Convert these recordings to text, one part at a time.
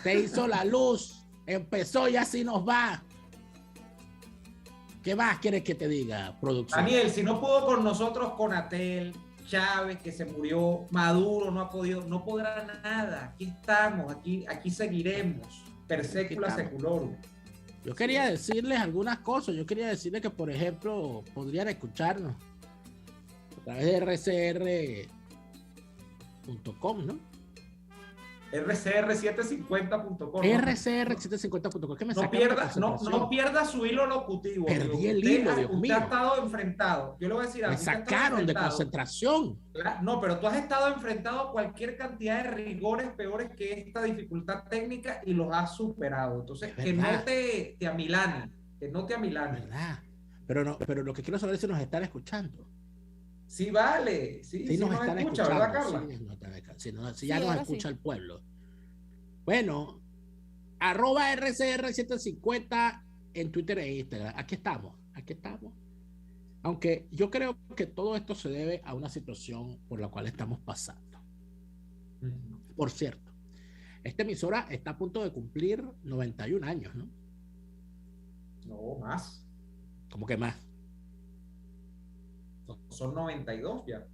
Se hizo la luz, empezó y así nos va. ¿Qué más quieres que te diga, producción? Daniel, si no pudo con nosotros, Conatel, Chávez, que se murió, Maduro no ha podido, no podrá nada. Aquí estamos, aquí seguiremos, per secula seculorum. Yo quería decirles algunas cosas. Yo quería decirles que, por ejemplo, podrían escucharnos a través de rcr.com, ¿no? rcr750.com. rcr750.com. No pierda su hilo locutivo. Perdí el hilo, Dios mío. Usted ha estado enfrentado. Yo le voy a decir algo. Me sacaron de concentración. No, pero tú has estado enfrentado a cualquier cantidad de rigores peores que esta dificultad técnica y los has superado. Entonces, que no te amilane. Que no te amilane. ¿Verdad? Pero lo que quiero saber es si nos están escuchando. Sí, vale. Sí nos están escuchando, ¿verdad, Carla? Sí, ya nos escucha el pueblo. Bueno, @RCR750 en Twitter e Instagram. Aquí estamos. Aunque yo creo que todo esto se debe a una situación por la cual estamos pasando. Por cierto, esta emisora está a punto de cumplir 91 años, ¿no? No, más. ¿Cómo que más? Son 92 ya.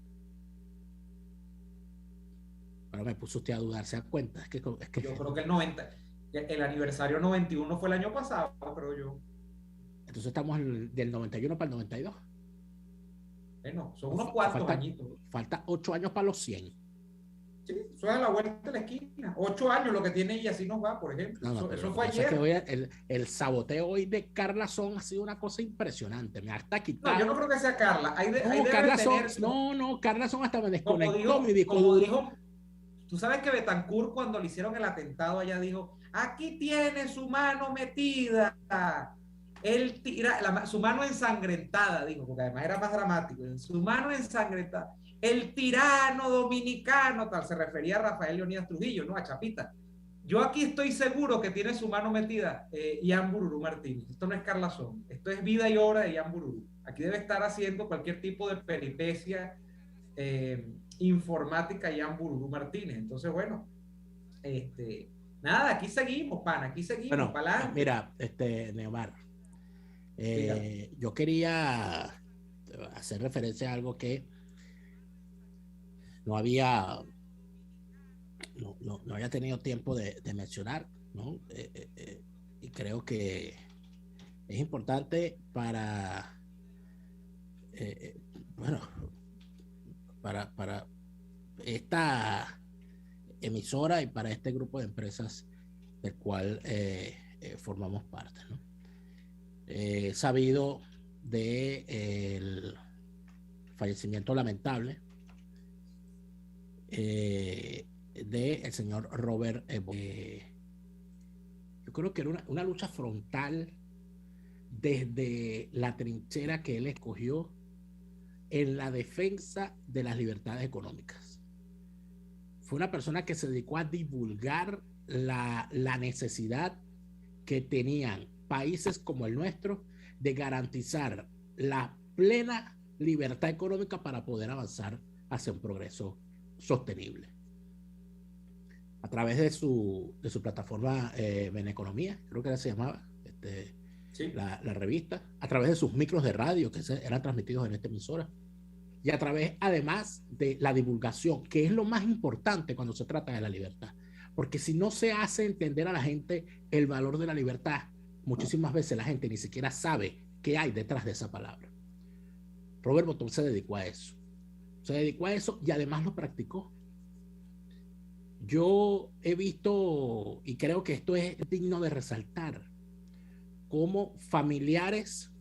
Ahora me puso usted a dudar, ¿se da cuenta? Es que yo creo que el aniversario 91 fue el año pasado, creo yo. Entonces estamos del 91 para el 92. Bueno, son unos cuantos añitos. Falta 8 años para los 100. Sí, eso es a la vuelta de la esquina. 8 años lo que tiene y así nos va, por ejemplo. Eso fue ayer. Que hoy el saboteo hoy de Carla Son ha sido una cosa impresionante. Me harta quitado. No, yo no creo que sea Carla. Carla Son hasta me desconectó mi disco duro. Tú sabes que Betancourt, cuando le hicieron el atentado allá, dijo: aquí tiene su mano metida. Él tira su mano ensangrentada, dijo, porque además era más dramático. Su mano ensangrentada. El tirano dominicano, tal, se refería a Rafael Leonidas Trujillo, ¿no? A Chapita. Yo aquí estoy seguro que tiene su mano metida Ian Bururu Martínez. Esto no es Carla Son, esto es vida y obra de Ian Bururu. Aquí debe estar haciendo cualquier tipo de peripecia informática Ian Bururu Martínez. Entonces, bueno, nada, aquí seguimos, pana, aquí seguimos, bueno, para adelante. Mira, Neomar, yo quería hacer referencia a algo que no había tenido tiempo de mencionar, ¿no? Y creo que es importante para esta emisora y para este grupo de empresas del cual formamos parte, ¿no? Sabido del fallecimiento lamentable del señor Robert Evo. Yo creo que era una lucha frontal desde la trinchera que él escogió en la defensa de las libertades económicas. Fue una persona que se dedicó a divulgar la necesidad que tenían países como el nuestro de garantizar la plena libertad económica para poder avanzar hacia un progreso sostenible. A través de su plataforma Beneconomía, creo que se llamaba sí, la revista, a través de sus micros de radio que eran transmitidos en esta emisora, y a través además de la divulgación, que es lo más importante cuando se trata de la libertad, porque si no se hace entender a la gente el valor de la libertad, muchísimas veces la gente ni siquiera sabe qué hay detrás de esa palabra. Robert Botón se dedicó a eso. Y además lo practicó. Yo he visto, y creo que esto es digno de resaltar, cómo familiares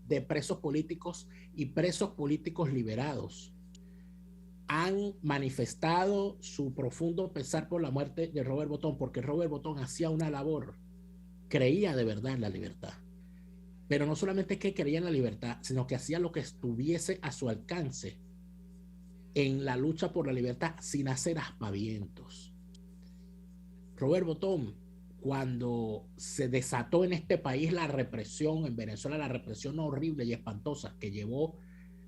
de presos políticos y presos políticos liberados han manifestado su profundo pesar por la muerte de Robert Botón, porque Robert Botón hacía una labor, creía de verdad en la libertad. Pero no solamente es que creía en la libertad, sino que hacía lo que estuviese a su alcance en la lucha por la libertad sin hacer aspavientos. Robert Botón, cuando se desató en este país la represión, en Venezuela la represión horrible y espantosa que llevó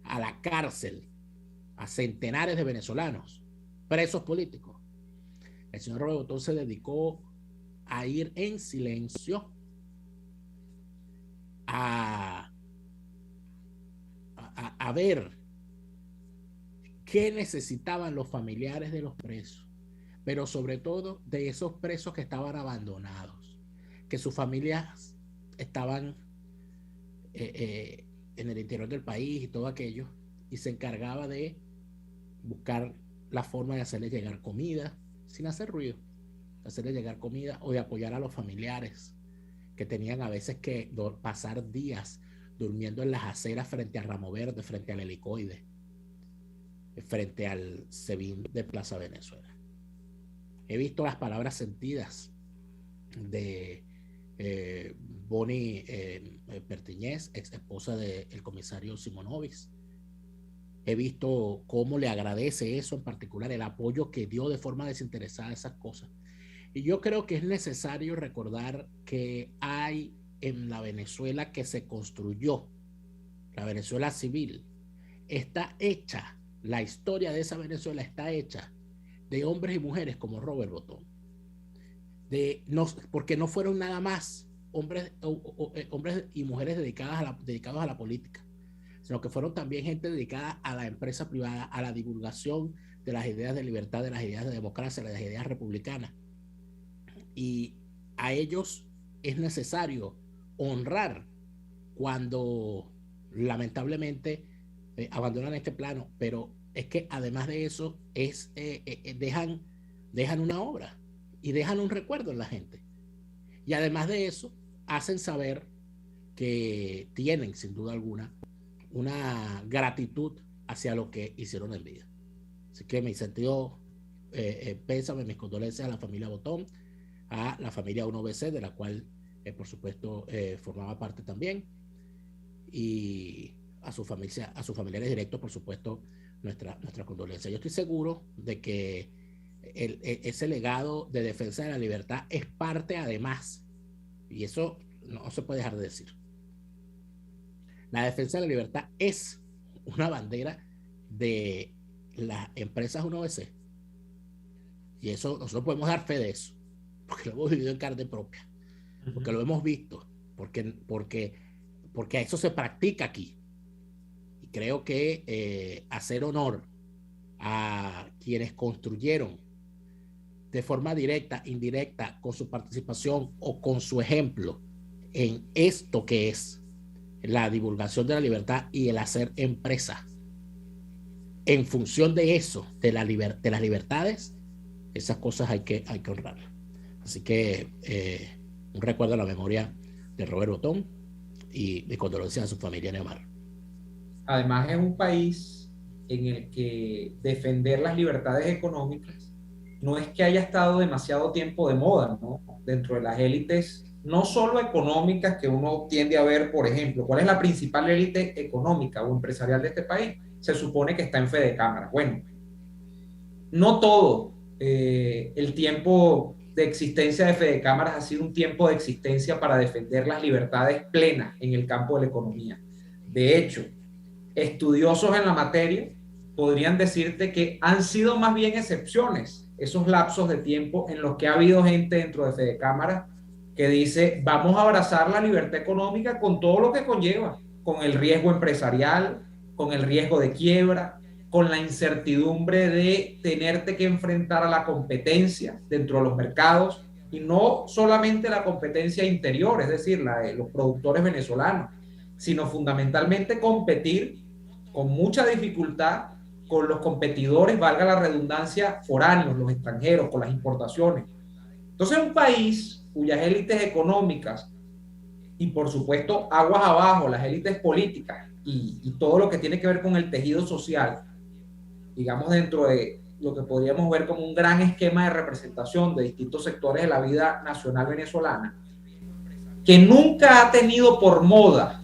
a la cárcel a centenares de venezolanos, presos políticos, El señor Robert Botón se dedicó a ir en silencio a ver qué necesitaban los familiares de los presos, pero sobre todo de esos presos que estaban abandonados, que sus familias estaban en el interior del país y todo aquello, y se encargaba de buscar la forma de hacerles llegar comida sin hacer ruido, de hacerles llegar comida o de apoyar a los familiares que tenían a veces que pasar días durmiendo en las aceras frente a Ramo Verde, frente al Helicoide, frente al SEBIN de Plaza Venezuela. He visto las palabras sentidas de Bonnie Pertiñez, ex esposa del comisario Simonovic. He visto cómo le agradece eso en particular, el apoyo que dio de forma desinteresada a esas cosas. Y yo creo que es necesario recordar que hay en la Venezuela que se construyó, la Venezuela civil, está hecha, la historia de esa Venezuela está hecha de hombres y mujeres como Robert Botón. Porque no fueron nada más hombres y mujeres dedicados a la política, sino que fueron también gente dedicada a la empresa privada, a la divulgación de las ideas de libertad, de las ideas de democracia, de las ideas republicanas. Y a ellos es necesario honrar cuando lamentablemente abandonan este plano, pero es que además de eso dejan una obra y dejan un recuerdo en la gente, y además de eso hacen saber que tienen sin duda alguna una gratitud hacia lo que hicieron en vida. Así que mi sentido pésame, mis condolencias a la familia Botón, a la familia 1BC, de la cual por supuesto formaba parte también, y a sus familiares directos, por supuesto, nuestra condolencia. Yo estoy seguro de que ese legado de defensa de la libertad es parte, además, y eso no se puede dejar de decir, la defensa de la libertad es una bandera de las empresas 1BC, y eso nosotros podemos dar fe de eso, porque lo hemos vivido en carne propia, porque lo hemos visto, porque a eso se practica aquí. Y creo que hacer honor a quienes construyeron de forma directa, indirecta, con su participación o con su ejemplo en esto que es la divulgación de la libertad y el hacer empresa en función de eso, de las libertades, esas cosas hay que honrarlas. Así que un recuerdo a la memoria de Robert Botón y de condolencias a su familia Neomar. Además, es un país en el que defender las libertades económicas no es que haya estado demasiado tiempo de moda, ¿no? Dentro de las élites, no solo económicas que uno tiende a ver, por ejemplo, ¿cuál es la principal élite económica o empresarial de este país? Se supone que está en Fedecámaras. Bueno, no todo el tiempo de existencia de Fedecámaras ha sido un tiempo de existencia para defender las libertades plenas en el campo de la economía. De hecho, estudiosos en la materia podrían decirte que han sido más bien excepciones esos lapsos de tiempo en los que ha habido gente dentro de Fedecámaras que dice, vamos a abrazar la libertad económica con todo lo que conlleva, con el riesgo empresarial, con el riesgo de quiebra, con la incertidumbre de tenerte que enfrentar a la competencia dentro de los mercados, y no solamente la competencia interior, es decir, la de los productores venezolanos, sino fundamentalmente competir con mucha dificultad con los competidores, valga la redundancia, foráneos, los extranjeros, con las importaciones. Entonces, un país cuyas élites económicas y, por supuesto, aguas abajo, las élites políticas y todo lo que tiene que ver con el tejido social, digamos, dentro de lo que podríamos ver como un gran esquema de representación de distintos sectores de la vida nacional venezolana, que nunca ha tenido por moda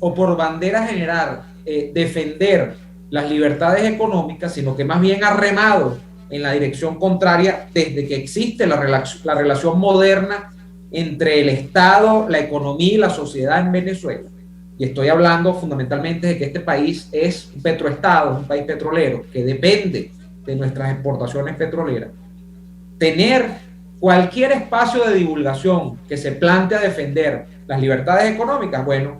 o por bandera general defender las libertades económicas, sino que más bien ha remado en la dirección contraria desde que existe la relación moderna entre el Estado, la economía y la sociedad en Venezuela. Y estoy hablando fundamentalmente de que este país es un petroestado, un país petrolero que depende de nuestras exportaciones petroleras. tener cualquier espacio de divulgación que se plantea defender las libertades económicas, bueno,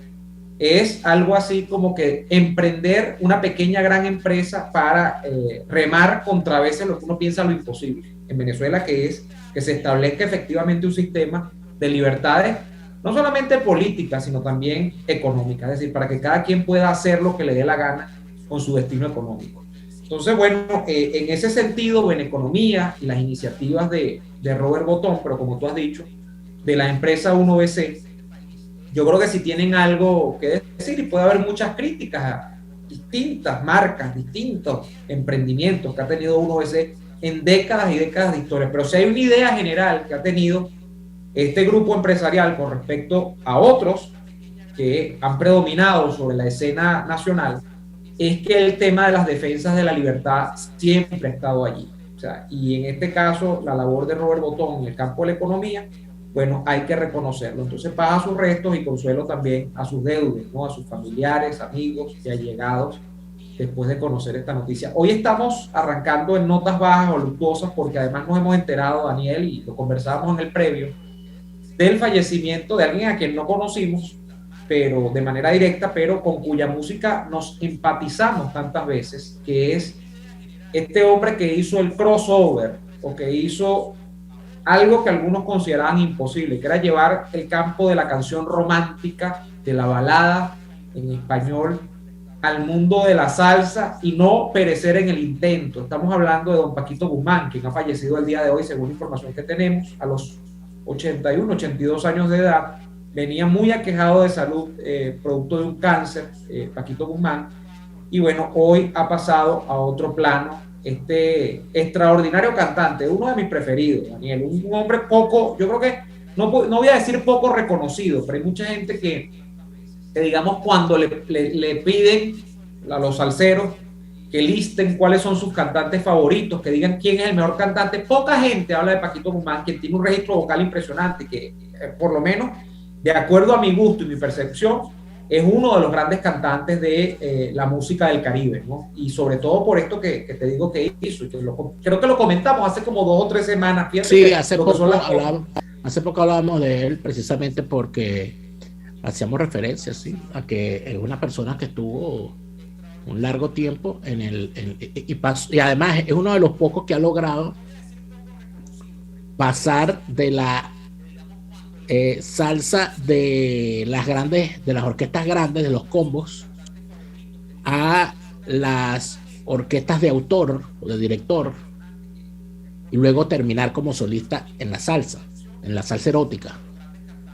es algo así como que emprender una pequeña gran empresa para remar contra a veces lo que uno piensa lo imposible. En Venezuela, que es que se establezca efectivamente un sistema de libertades, no solamente políticas, sino también económicas, es decir, para que cada quien pueda hacer lo que le dé la gana con su destino económico. Entonces, bueno, en ese sentido, en economía y las iniciativas de Robert Botón, pero como tú has dicho, de la empresa 1BC, yo creo que si tienen algo que decir, y puede haber muchas críticas a distintas marcas, distintos emprendimientos que ha tenido 1BC en décadas y décadas de historia, pero si hay una idea general que ha tenido este grupo empresarial con respecto a otros que han predominado sobre la escena nacional, es que el tema de las defensas de la libertad siempre ha estado allí. O sea, y en este caso, la labor de Robert Botón en el campo de la economía, bueno, hay que reconocerlo. Entonces, paz a sus restos y consuelo también a sus deudos, ¿no? A sus familiares, amigos y allegados, después de conocer esta noticia. Hoy estamos arrancando en notas bajas o luctuosas porque además nos hemos enterado, Daniel, y lo conversábamos en el previo, del fallecimiento de alguien a quien no conocimos, pero de manera directa, pero con cuya música nos empatizamos tantas veces, que es este hombre que hizo el crossover, o que hizo algo que algunos consideraban imposible, que era llevar el campo de la canción romántica, de la balada en español, al mundo de la salsa y no perecer en el intento. Estamos hablando de don Paquito Guzmán, quien ha fallecido el día de hoy, según la información que tenemos, a los 81, 82 años de edad. Venía muy aquejado de salud, producto de un cáncer, Paquito Guzmán, y bueno, hoy ha pasado a otro plano este extraordinario cantante, uno de mis preferidos, Daniel, un hombre poco, yo creo que, no voy a decir poco reconocido, pero hay mucha gente que digamos, cuando le piden a los salseros que listen cuáles son sus cantantes favoritos, que digan quién es el mejor cantante, poca gente habla de Paquito Guzmán, quien tiene un registro vocal impresionante, que por lo menos, de acuerdo a mi gusto y mi percepción, es uno de los grandes cantantes de la música del Caribe, ¿no? Y sobre todo por esto que te digo que hizo, y que creo que lo comentamos hace como 2 o 3 semanas. Fíjate, sí, hace poco hablábamos de él precisamente porque hacíamos referencia, sí, a que es una persona que estuvo un largo tiempo y además es uno de los pocos que ha logrado pasar de la salsa de las orquestas grandes, de los combos, a las orquestas de autor o de director, y luego terminar como solista en la salsa erótica.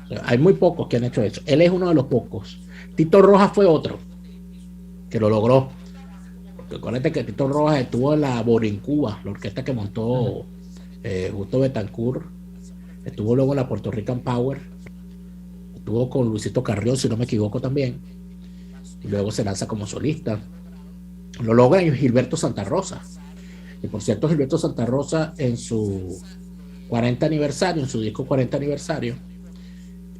O sea, hay muy pocos que han hecho eso. Él es uno de los pocos. Tito Rojas fue otro que lo logró. Porque acuérdate que Tito Rojas estuvo en la Borincúa, la orquesta que montó Justo Betancourt. Estuvo luego en la Puerto Rican Power. Estuvo con Luisito Carrión, si no me equivoco, también. Y luego se lanza como solista. Lo logra Gilberto Santa Rosa. Y por cierto, Gilberto Santa Rosa, en su 40 aniversario, en su disco 40 aniversario,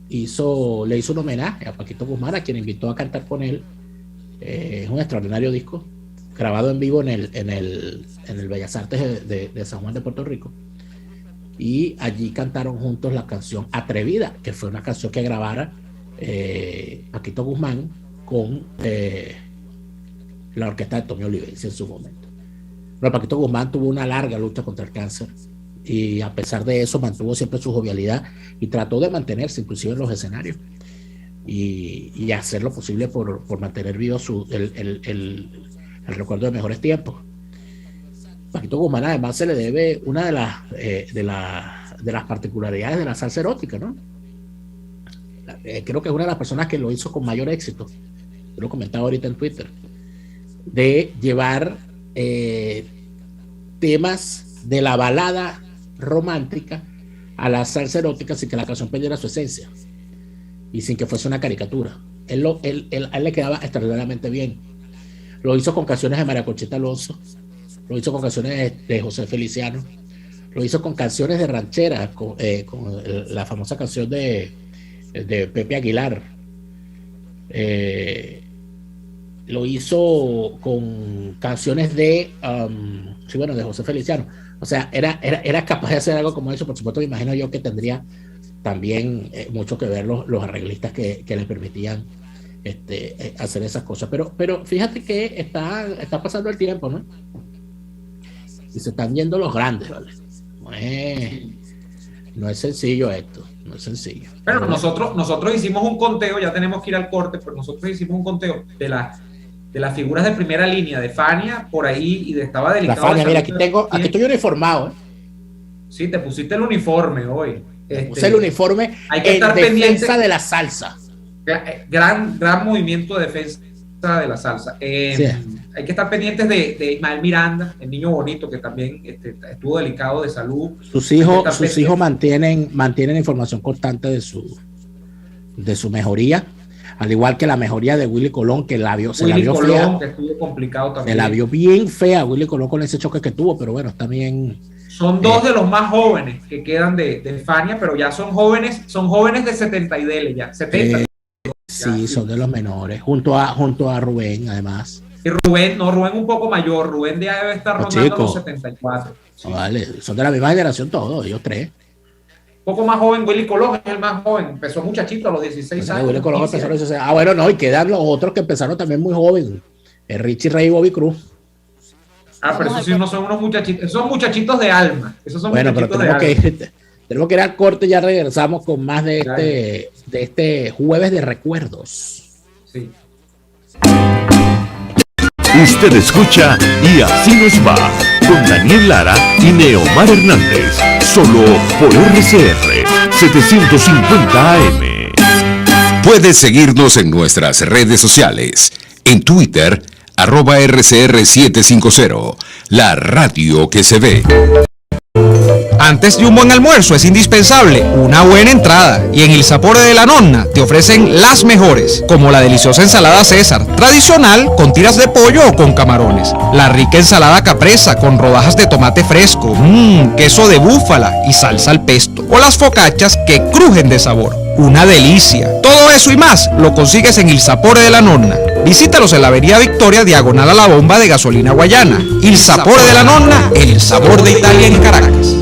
le hizo un homenaje a Paquito Guzmán, a quien invitó a cantar con él. Es un extraordinario disco, grabado en vivo en el Bellas Artes de San Juan de Puerto Rico. Y allí cantaron juntos la canción Atrevida, que fue una canción que grabara Paquito Guzmán con la orquesta de Tommy Olivencia en su momento. Pero Paquito Guzmán tuvo una larga lucha contra el cáncer, y a pesar de eso mantuvo siempre su jovialidad y trató de mantenerse inclusive en los escenarios y hacer lo posible por mantener vivo el recuerdo de mejores tiempos. Paquito Guzmán además se le debe una de las particularidades de la salsa erótica, ¿no? Creo que es una de las personas que lo hizo con mayor éxito, yo lo comentaba ahorita en Twitter, de llevar temas de la balada romántica a la salsa erótica sin que la canción perdiera su esencia y sin que fuese una caricatura. A él le quedaba extraordinariamente bien. Lo hizo con canciones de María Conchita Alonso, lo hizo con canciones de José Feliciano, lo hizo con canciones de ranchera, con la famosa canción de Pepe Aguilar. lo hizo con canciones de, sí, bueno, de José Feliciano. O sea, era capaz de hacer algo como eso. Por supuesto, me imagino yo que tendría también mucho que ver los arreglistas que les permitían hacer esas cosas. Pero fíjate que está pasando el tiempo, ¿no? Y se están yendo los grandes, ¿vale? No es sencillo esto, no es sencillo. Bueno, nosotros hicimos un conteo, ya tenemos que ir al corte, pero nosotros hicimos un conteo de las figuras de primera línea, de Fania, por ahí, y estaba delicado. La Fania, mira, aquí estoy uniformado, ¿eh? Sí, te pusiste el uniforme hoy. Puse el uniforme hay que estar defensa pendiente, de la salsa. Gran movimiento de defensa de la salsa. Sí. Hay que estar pendientes de Ismael Miranda, el niño bonito que también estuvo delicado de salud. Sus hijos mantienen información constante de su mejoría, al igual que la mejoría de Willy Colón, que se la vio fea, que estuvo complicado también. Se la vio bien fea Willy Colón con ese choque que tuvo, pero bueno, también. Son dos de los más jóvenes que quedan de Fania, pero ya son jóvenes de 70 y dele ya. 70. Sí, son de los menores, junto a Rubén, además. Y Rubén un poco mayor. Rubén ya debe estar rondando los 74. Sí. No, vale, son de la misma generación todos, ellos tres. Un poco más joven, Willy Colón es el más joven. Empezó muchachito a los 16 años. Willy Colón empezó a los 16 años. Bueno, no, y quedan los otros que empezaron también muy jóvenes. Richie Ray y Bobby Cruz. Pero esos sí no son unos muchachitos, son muchachitos de alma. Esos son bueno, pero tenemos que ir al corte y ya regresamos con más de este jueves de recuerdos. Sí. Usted escucha Y Así Nos Va con Daniel Lara y Neomar Hernández, solo por RCR 750 AM. Puedes seguirnos en nuestras redes sociales. En Twitter, @RCR750, la radio que se ve. Antes de un buen almuerzo es indispensable una buena entrada, y en Il Sapore de la Nonna te ofrecen las mejores, como la deliciosa ensalada César, tradicional con tiras de pollo o con camarones, la rica ensalada capresa con rodajas de tomate fresco, queso de búfala y salsa al pesto, o las focaccias que crujen de sabor. Una delicia. Todo eso y más lo consigues en Il Sapore de la Nonna. Visítalos en la Avenida Victoria, diagonal a la bomba de gasolina Guayana. Il Sapore de la Nonna, el sabor de Italia en Caracas.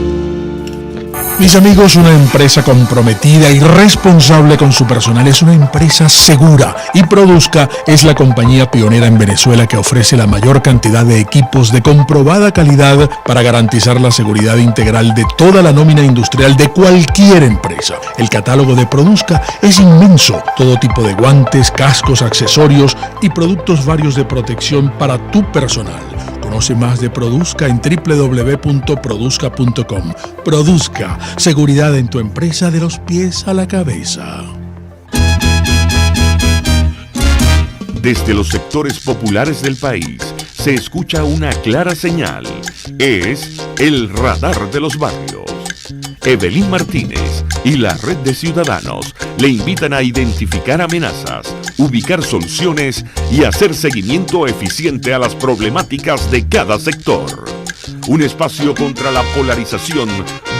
Mis amigos, una empresa comprometida y responsable con su personal es una empresa segura, y Produzca es la compañía pionera en Venezuela que ofrece la mayor cantidad de equipos de comprobada calidad para garantizar la seguridad integral de toda la nómina industrial de cualquier empresa. El catálogo de Produzca es inmenso, todo tipo de guantes, cascos, accesorios y productos varios de protección para tu personal. Conoce más de Produzca en www.produzca.com. Produzca, seguridad en tu empresa de los pies a la cabeza. Desde los sectores populares del país se escucha una clara señal. Es el radar de los barrios. Evelyn Martínez y la red de ciudadanos le invitan a identificar amenazas, ubicar soluciones y hacer seguimiento eficiente a las problemáticas de cada sector. Un espacio contra la polarización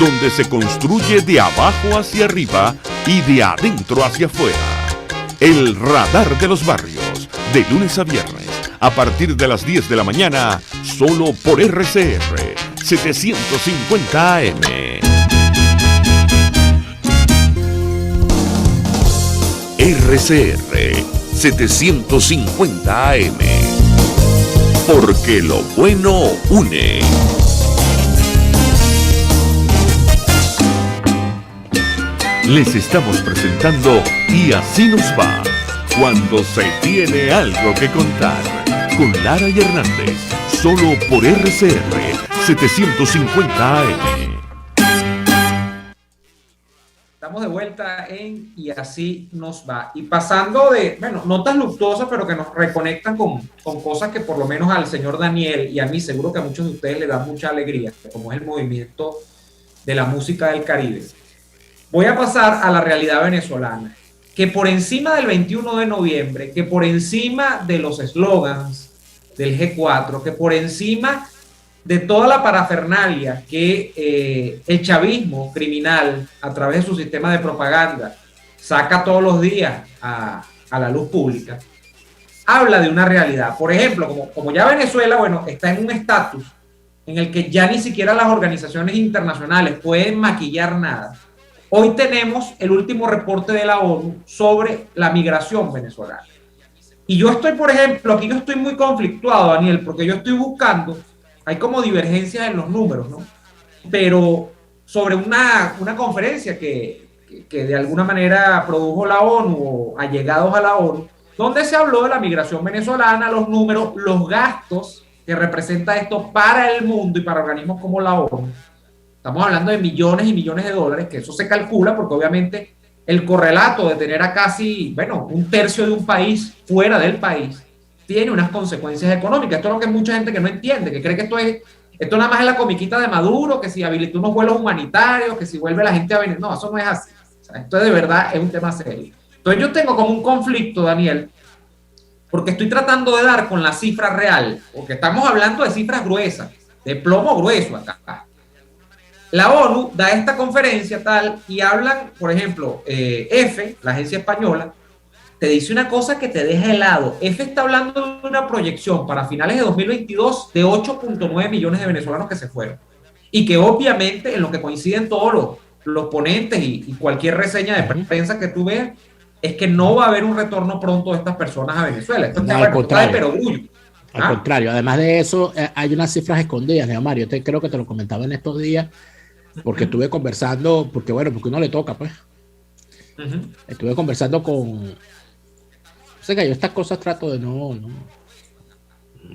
donde se construye de abajo hacia arriba y de adentro hacia afuera. El radar de los barrios, de lunes a viernes, a partir de las 10 de la mañana, solo por RCR 750 AM. RCR 750 AM. Porque lo bueno une. Les estamos presentando Y Así Nos Va, cuando se tiene algo que contar, con Lara y Hernández, solo por RCR 750 AM. Estamos de vuelta en Y Así Nos Va. Y pasando de, notas luctuosas, pero que nos reconectan con cosas que por lo menos al señor Daniel y a mí, seguro que a muchos de ustedes les da mucha alegría, como es el movimiento de la música del Caribe. Voy a pasar a la realidad venezolana, que por encima del 21 de noviembre, que por encima de los eslogans del G4, que por encima de toda la parafernalia que el chavismo criminal a través de su sistema de propaganda saca todos los días a la luz pública, habla de una realidad. Por ejemplo, como ya Venezuela, bueno, está en un estatus en el que ya ni siquiera las organizaciones internacionales pueden maquillar nada. Hoy tenemos el último reporte de la ONU sobre la migración venezolana. Y yo estoy, por ejemplo, aquí yo estoy muy conflictuado, Daniel, porque yo estoy buscando, hay como divergencias en los números, ¿no? Pero sobre una conferencia que de alguna manera produjo la ONU o allegados a la ONU, donde se habló de la migración venezolana, los números, los gastos que representa esto para el mundo y para organismos como la ONU. Estamos hablando de millones y millones de dólares, que eso se calcula porque obviamente el correlato de tener a casi, bueno, un tercio de un país fuera del país tiene unas consecuencias económicas. Esto es lo que mucha gente que no entiende, que cree que esto nada más es la comiquita de Maduro, que si habilitó unos vuelos humanitarios, que si vuelve la gente a venir. No, eso no es así. O sea, esto de verdad es un tema serio. Entonces yo tengo como un conflicto, Daniel, porque estoy tratando de dar con la cifra real, porque estamos hablando de cifras gruesas, de plomo grueso acá. La ONU da esta conferencia tal y hablan, por ejemplo, EFE, la agencia española, te dice una cosa que te deja helado. EFE está hablando de una proyección para finales de 2022 de 8.9 millones de venezolanos que se fueron. Y que obviamente en lo que coinciden todos los ponentes y cualquier reseña de prensa que tú veas, es que no va a haber un retorno pronto de estas personas a Venezuela. Esto no, al contrario. Al contrario, además de eso, hay unas cifras escondidas, Leo Mario. Creo que te lo comentaba en estos días, porque estuve conversando, porque uno le toca, pues. Estuve conversando con... O sea que yo estas cosas trato de no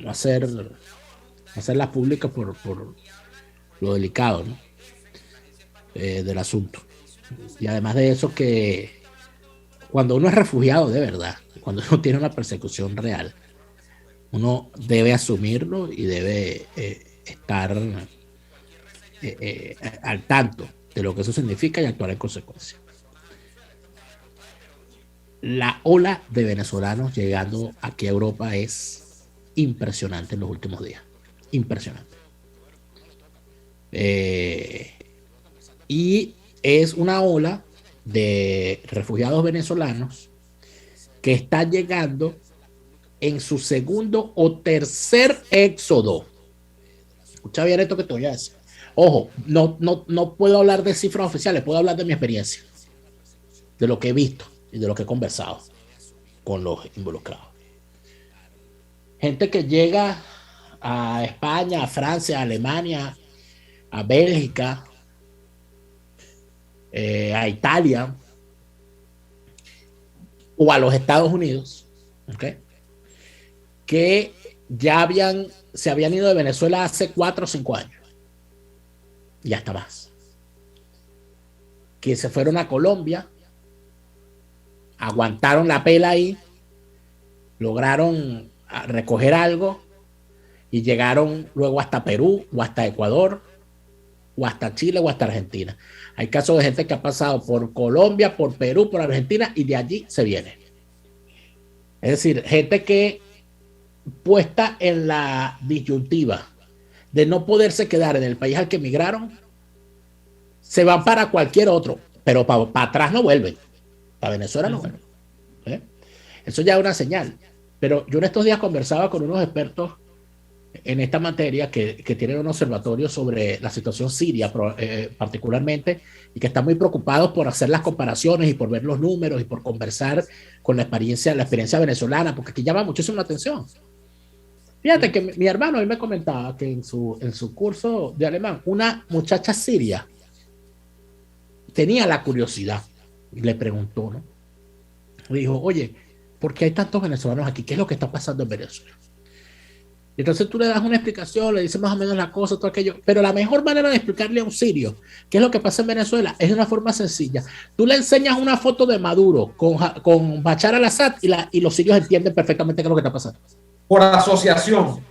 hacerlas públicas por lo delicado, ¿no? Del asunto. Y además de eso, que cuando uno es refugiado de verdad, cuando uno tiene una persecución real, uno debe asumirlo y debe estar al tanto de lo que eso significa y actuar en consecuencia. La ola de venezolanos llegando aquí a Europa es impresionante en los últimos días. Impresionante. Y es una ola de refugiados venezolanos que está llegando en su segundo o tercer éxodo. Escucha bien esto que te voy a decir. Ojo, no puedo hablar de cifras oficiales, puedo hablar de mi experiencia, de lo que he visto y de lo que he conversado con los involucrados. Gente que llega a España, a Francia, a Alemania, a Bélgica, a Italia o a los Estados Unidos, ¿okay? Que ya se habían ido de Venezuela hace 4 o 5 años y hasta más, que se fueron a Colombia, aguantaron la pela ahí, lograron recoger algo y llegaron luego hasta Perú o hasta Ecuador o hasta Chile o hasta Argentina. Hay casos de gente que ha pasado por Colombia, por Perú, por Argentina y de allí se viene. Es decir, gente que puesta en la disyuntiva de no poderse quedar en el país al que emigraron, se van para cualquier otro, pero para atrás no vuelven. Para Venezuela no vuelven. Eso ya es una señal. Pero yo en estos días conversaba con unos expertos en esta materia que tienen un observatorio sobre la situación siria particularmente, y que están muy preocupados por hacer las comparaciones y por ver los números y por conversar con la experiencia venezolana, porque aquí llama muchísimo la atención. Fíjate que mi hermano hoy me comentaba que en su curso de alemán, una muchacha siria tenía la curiosidad y le preguntó, ¿no? Le dijo, oye, ¿por qué hay tantos venezolanos aquí? ¿Qué es lo que está pasando en Venezuela? Y entonces tú le das una explicación, le dices más o menos la cosa, todo aquello, pero la mejor manera de explicarle a un sirio qué es lo que pasa en Venezuela es de una forma sencilla. Tú le enseñas una foto de Maduro con Bashar al-Assad y los sirios entienden perfectamente qué es lo que está pasando. Por asociación.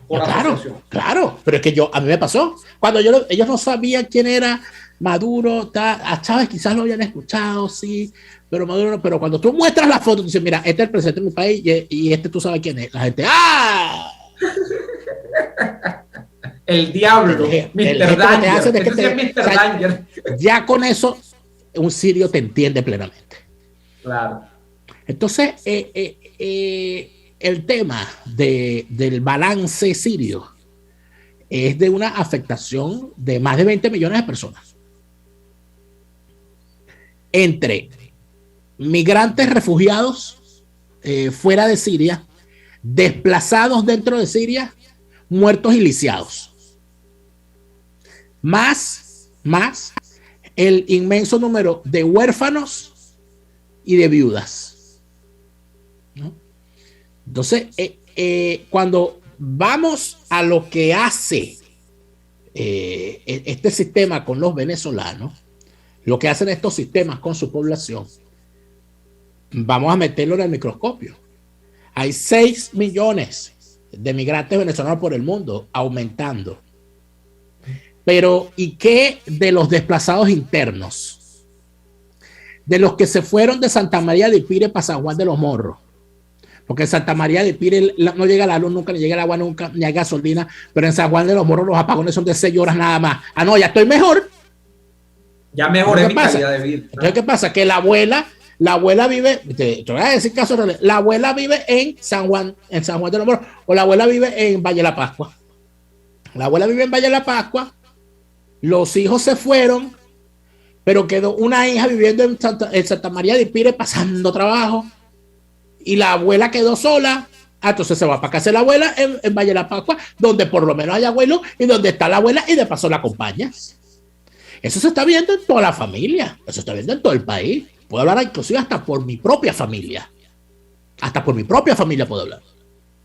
Claro, pero es que a mí me pasó. Cuando ellos no sabían quién era Maduro, a Chávez quizás lo habían escuchado, sí, pero Maduro no. Pero cuando tú muestras la foto, tú dices, mira, este es el presidente de mi país y este tú sabes quién es. La gente, ¡ah! El diablo, Mr. Danger. Ya con eso, un sirio te entiende plenamente. Claro. Entonces, el tema del balance sirio es de una afectación de más de 20 millones de personas. Entre migrantes refugiados fuera de Siria, desplazados dentro de Siria, muertos y lisiados. Más el inmenso número de huérfanos y de viudas, ¿no? Entonces, cuando vamos a lo que hace este sistema con los venezolanos, lo que hacen estos sistemas con su población, vamos a meterlo en el microscopio. Hay 6 millones de migrantes venezolanos por el mundo, aumentando. Pero, ¿y qué de los desplazados internos? De los que se fueron de Santa María de Pire para San Juan de los Morros. Porque en Santa María de Pire no llega la luz nunca, ni llega el agua nunca, ni hay gasolina. Pero en San Juan de los Morros los apagones son de 6 horas nada más. Ah, no, ya estoy mejor. Ya mejoré mi calidad de vida. Entonces, ¿qué pasa? Que la abuela vive, te voy a decir caso real, la abuela vive en San Juan de los Morros, o la abuela vive en Valle de la Pascua. La abuela vive en Valle de la Pascua, los hijos se fueron, pero quedó una hija viviendo en Santa María de Pire pasando trabajo, y la abuela quedó sola. Entonces se va para casa de la abuela en Valle de la Pascua, donde por lo menos hay abuelo y donde está la abuela y de paso la acompañas. Eso se está viendo en toda la familia, eso se está viendo en todo el país. Puedo hablar inclusive hasta por mi propia familia. Hasta por mi propia familia puedo hablar.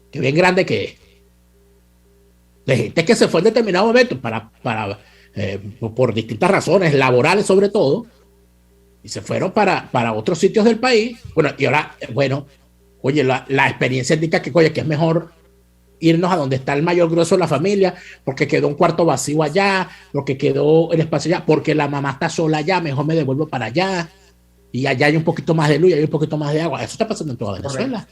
Que bien grande que es. De gente que se fue en determinado momento por distintas razones, laborales sobre todo, y se fueron para otros sitios del país. Bueno, y ahora, oye, la experiencia indica que es mejor irnos a donde está el mayor grueso de la familia, porque quedó un cuarto vacío allá, porque quedó el espacio allá, porque la mamá está sola allá, mejor me devuelvo para allá, y allá hay un poquito más de luz y hay un poquito más de agua. Eso está pasando en toda Venezuela.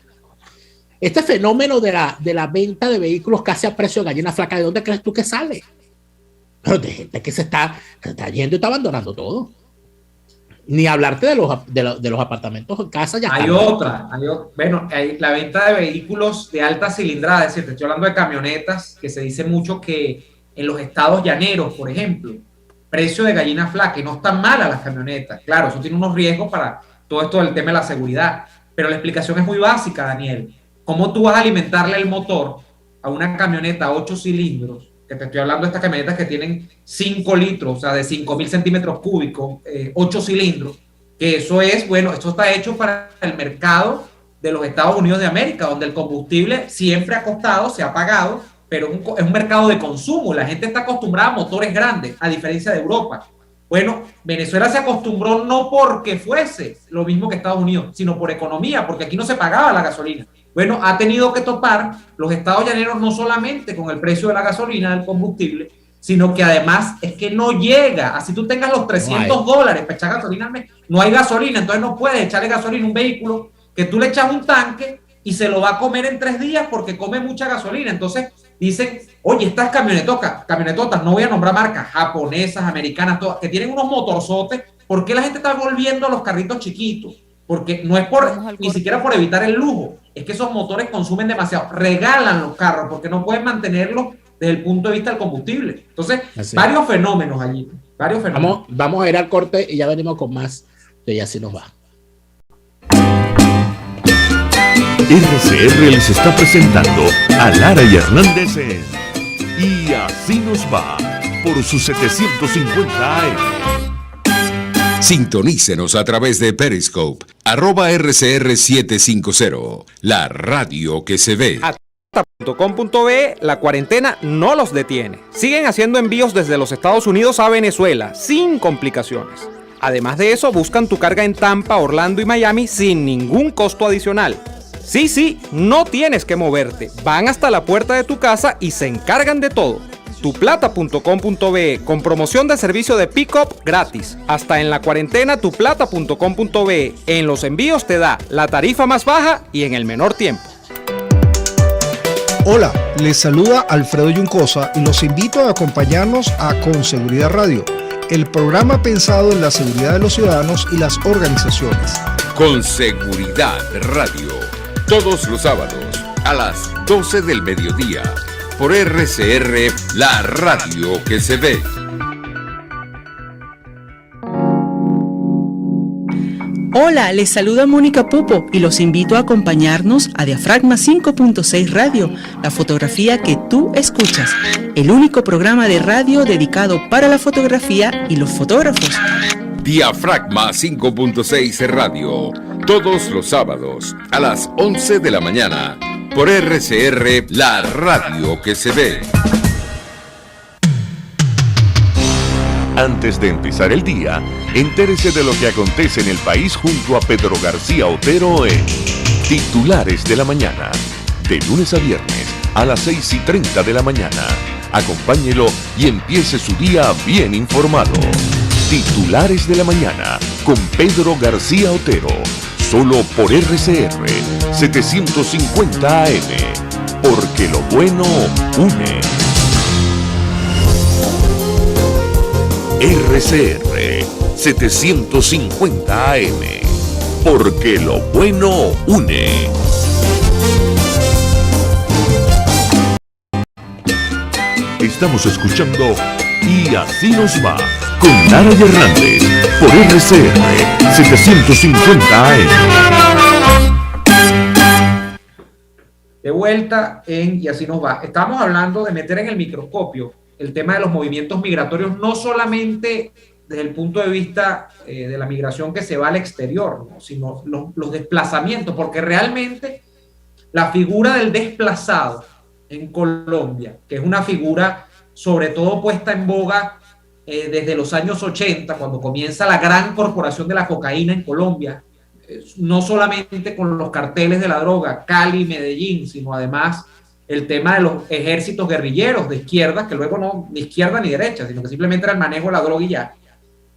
Este fenómeno de la venta de vehículos casi a precio de gallina flaca, ¿de dónde crees tú que sale? Pero de gente que se está yendo y está abandonando todo. Ni hablarte de los apartamentos en casa. Ya hay otra. Bueno, hay la venta de vehículos de alta cilindrada, es decir, te estoy hablando de camionetas, que se dice mucho que en los estados llaneros, por ejemplo, precio de gallina flaca, y no están malas las camionetas. Claro, eso tiene unos riesgos para todo esto del tema de la seguridad, pero la explicación es muy básica, Daniel. ¿Cómo tú vas a alimentarle el motor a una camioneta 8 cilindros? Que te estoy hablando de estas camionetas que tienen 5 litros, o sea, de 5.000 centímetros cúbicos, 8 cilindros, que eso está hecho para el mercado de los Estados Unidos de América, donde el combustible siempre ha costado, se ha pagado, pero es un mercado de consumo. La gente está acostumbrada a motores grandes, a diferencia de Europa. Bueno, Venezuela se acostumbró no porque fuese lo mismo que Estados Unidos, sino por economía, porque aquí no se pagaba la gasolina. Bueno, ha tenido que topar los estados llaneros no solamente con el precio de la gasolina, del combustible, sino que además es que no llega. Así tú tengas los $300 para echar gasolina al mes, no hay gasolina, entonces no puedes echarle gasolina a un vehículo que tú le echas un tanque y se lo va a comer en 3 días porque come mucha gasolina. Entonces dicen, oye, estas camionetotas, no voy a nombrar marcas, japonesas, americanas, todas, que tienen unos motorzotes, ¿por qué la gente está volviendo a los carritos chiquitos? Porque no es ni siquiera por evitar el lujo, es que esos motores consumen demasiado, regalan los carros porque no pueden mantenerlos desde el punto de vista del combustible. Entonces, varios fenómenos allí, varios fenómenos. Vamos a ir al corte y ya venimos con más de Y Así Nos Va. RCR les está presentando a Lara y Hernández en Y Así Nos Va por sus 750 AM. Sintonícenos a través de Periscope, @RCR750, la radio que se ve. .com.be, la cuarentena no los detiene. Siguen haciendo envíos desde los Estados Unidos a Venezuela, sin complicaciones. Además de eso, buscan tu carga en Tampa, Orlando y Miami sin ningún costo adicional. Sí, no tienes que moverte. Van hasta la puerta de tu casa y se encargan de todo. tuplata.com.be con promoción de servicio de pick-up gratis. Hasta en la cuarentena tuplata.com.be. En los envíos te da la tarifa más baja y en el menor tiempo. Hola, les saluda Alfredo Yuncosa y los invito a acompañarnos a Con Seguridad Radio, el programa pensado en la seguridad de los ciudadanos y las organizaciones. Con Seguridad Radio, todos los sábados a las 12 del mediodía, por RCR, la radio que se ve. Hola, les saluda Mónica Popo y los invito a acompañarnos a Diafragma 5.6 Radio, la fotografía que tú escuchas, el único programa de radio dedicado para la fotografía y los fotógrafos. Diafragma 5.6 Radio, todos los sábados a las 11 de la mañana, por RCR, la radio que se ve. Antes de empezar el día, entérese de lo que acontece en el país junto a Pedro García Otero en Titulares de la Mañana, de lunes a viernes a las 6:30 de la mañana. Acompáñelo y empiece su día bien informado. Titulares de la Mañana con Pedro García Otero, solo por RCR 750 AM, porque lo bueno une. RCR 750 AM, porque lo bueno une. Estamos escuchando Y Así Nos Va, con Lara y Hernández, por RCR 750 AM. De vuelta en Y Así Nos Va. Estamos hablando de meter en el microscopio el tema de los movimientos migratorios, no solamente desde el punto de vista de la migración que se va al exterior, ¿no? Sino los desplazamientos, porque realmente la figura del desplazado en Colombia, que es una figura sobre todo puesta en boga desde los años 80, cuando comienza la gran corporación de la cocaína en Colombia, no solamente con los carteles de la droga, Cali, Medellín, sino además el tema de los ejércitos guerrilleros de izquierda, que luego no ni izquierda ni derecha, sino que simplemente era el manejo de la droga y ya,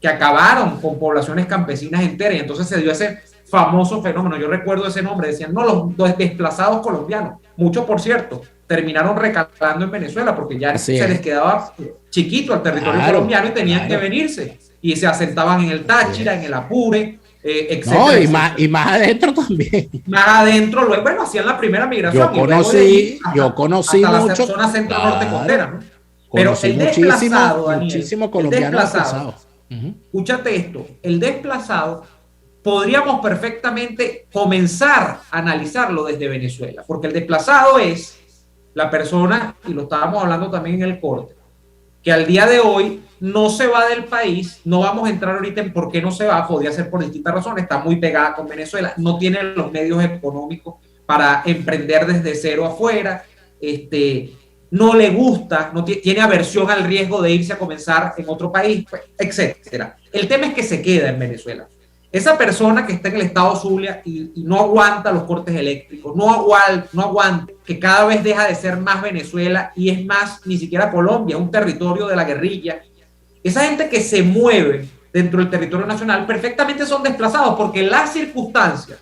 que acabaron con poblaciones campesinas enteras, y entonces se dio ese famoso fenómeno. Yo recuerdo ese nombre, decían, no, los desplazados colombianos, muchos por cierto, terminaron recalando en Venezuela, porque ya se les quedaba chiquito el territorio colombiano y tenían que venirse, y se asentaban en el Táchira, en el Apure, etcétera, no, etcétera. Y más adentro también. Más adentro, luego, bueno, hacían la primera migración. Yo conocí hasta mucho. la zona centro-norte costera, ¿no? Pero el desplazado, Daniel, muchísimo colombiano desplazado. Escúchate esto, el desplazado podríamos perfectamente comenzar a analizarlo desde Venezuela, porque el desplazado es la persona, y lo estábamos hablando también en el corte, que al día de hoy no se va del país. No vamos a entrar ahorita en por qué no se va, podría ser por distintas razones, está muy pegada con Venezuela, no tiene los medios económicos para emprender desde cero afuera, no le gusta, tiene aversión al riesgo de irse a comenzar en otro país, pues, etcétera. El tema es que se queda en Venezuela. Esa persona que está en el estado Zulia y no aguanta los cortes eléctricos, no aguanta, que cada vez deja de ser más Venezuela y es más ni siquiera Colombia, un territorio de la guerrilla. Esa gente que se mueve dentro del territorio nacional perfectamente son desplazados, porque las circunstancias,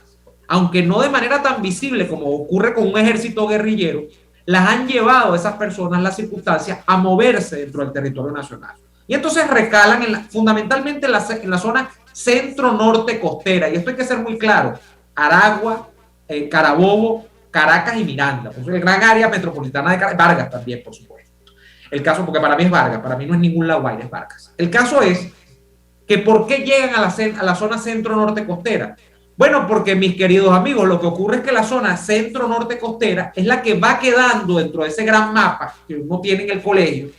aunque no de manera tan visible como ocurre con un ejército guerrillero, las han llevado a esas personas, las circunstancias, a moverse dentro del territorio nacional. Y entonces recalan fundamentalmente en la zona centro-norte costera, y esto hay que ser muy claro: Aragua, Carabobo, Caracas y Miranda, pues el gran área metropolitana de Vargas también, por supuesto. El caso, porque para mí es Vargas, para mí no es ningún La Guaira, es Vargas. El caso es que ¿por qué llegan a la zona centro-norte costera? Bueno, porque, mis queridos amigos, lo que ocurre es que la zona centro-norte costera es la que va quedando dentro de ese gran mapa que uno tiene en el colegio.